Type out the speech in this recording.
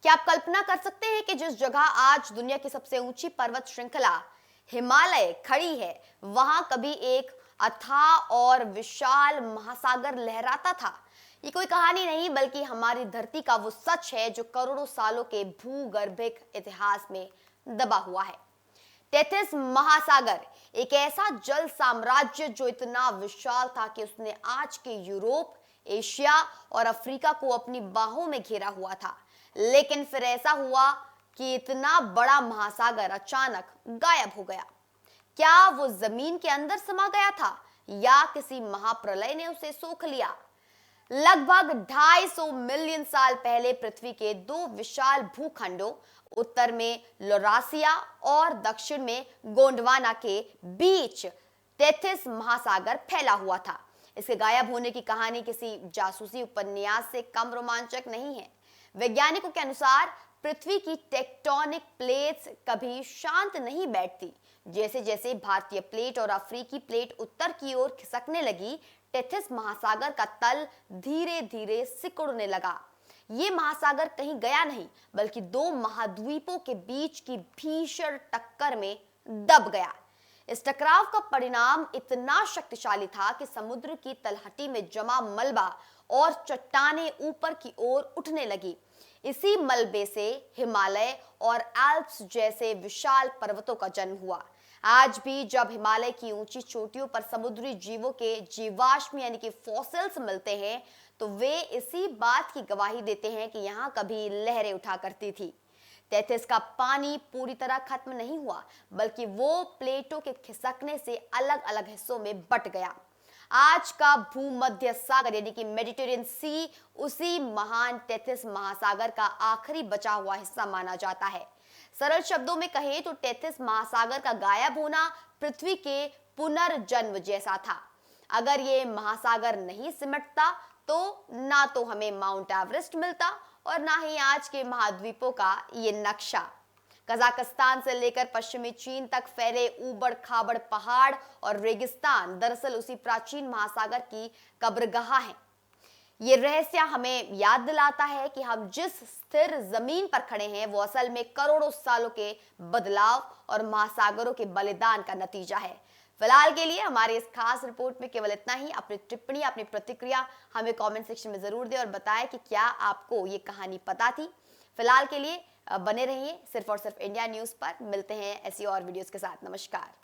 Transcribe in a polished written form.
क्या आप कल्पना कर सकते हैं कि जिस जगह आज दुनिया की सबसे ऊंची पर्वत श्रृंखला हिमालय खड़ी है, वहां कभी एक अथाह और विशाल महासागर लहराता था। ये कोई कहानी नहीं बल्कि हमारी धरती का वो सच है जो करोड़ों सालों के भूगर्भिक इतिहास में दबा हुआ है। टेथिस महासागर एक ऐसा जल साम्राज्य जो इतना विशाल था कि उसने आज के यूरोप, एशिया और अफ्रीका को अपनी बाहों में घेरा हुआ था। लेकिन फिर ऐसा हुआ कि इतना बड़ा महासागर अचानक गायब हो गया। क्या वो जमीन के अंदर समा गया था या किसी महाप्रलय ने उसे सोख लिया? लगभग 250 मिलियन साल पहले पृथ्वी के दो विशाल भूखंडों, उत्तर में लौरासिया और दक्षिण में गोंडवाना के बीच टेथिस महासागर फैला हुआ था। इसके गायब होने की कहानी किसी जासूसी उपन्यास से कम रोमांचक नहीं है। वैज्ञानिकों के अनुसार पृथ्वी की टेक्टोनिक प्लेट्स कभी शांत नहीं बैठती। जैसे जैसे भारतीय प्लेट और अफ्रीकी प्लेट उत्तर की ओर खिसकने लगी, टेथिस महासागर का तल धीरे धीरे सिकुड़ने लगा। ये महासागर कहीं गया नहीं बल्कि दो महाद्वीपों के बीच की भीषण टक्कर में दब गया। इस टकराव का परिणाम इतना शक्तिशाली था कि समुद्र की तलहटी में जमा मलबा और चट्टानें ऊपर की ओर उठने लगी। इसी मलबे से हिमालय और एल्प्स जैसे विशाल पर्वतों का जन्म हुआ। आज भी जब हिमालय की ऊंची चोटियों पर समुद्री जीवों के जीवाश्म यानी कि फॉसिल्स मिलते हैं, तो वे इसी बात की गवाही देते हैं कि यहाँ कभी लहरें उठा करती थी। टेथिस का पानी पूरी तरह खत्म नहीं हुआ बल्कि वो प्लेटों के खिसकने से अलग अलग हिस्सों में बट गया। आज का भूमध्य सागर यानी कि मेडिटेरियन सी उसी महान टेथिस महासागर का आखिरी बचा हुआ हिस्सा माना जाता है। सरल शब्दों में कहें तो टेथिस महासागर का गायब होना पृथ्वी के पुनर्जन्म जैसा था। अगर ये महासागर नहीं सिमटता तो ना तो हमें माउंट एवरेस्ट मिलता और ना ही आज के महाद्वीपों का ये नक्शा। कजाकिस्तान से लेकर पश्चिमी चीन तक फैले ऊबड़ खाबड़ पहाड़ और रेगिस्तान दरअसल उसी प्राचीन महासागर की कब्रगाह है। ये रहस्य हमें याद दिलाता है कि हम जिस स्थिर जमीन पर खड़े हैं वो असल में करोड़ों सालों के बदलाव और महासागरों के बलिदान का नतीजा है। फिलहाल के लिए हमारी इस खास रिपोर्ट में केवल इतना ही। अपनी टिप्पणी, अपनी प्रतिक्रिया हमें कमेंट सेक्शन में जरूर दें और बताएं कि क्या आपको ये कहानी पता थी। फिलहाल के लिए बने रहिए सिर्फ और सिर्फ इंडिया न्यूज पर। मिलते हैं ऐसी और वीडियोस के साथ। नमस्कार।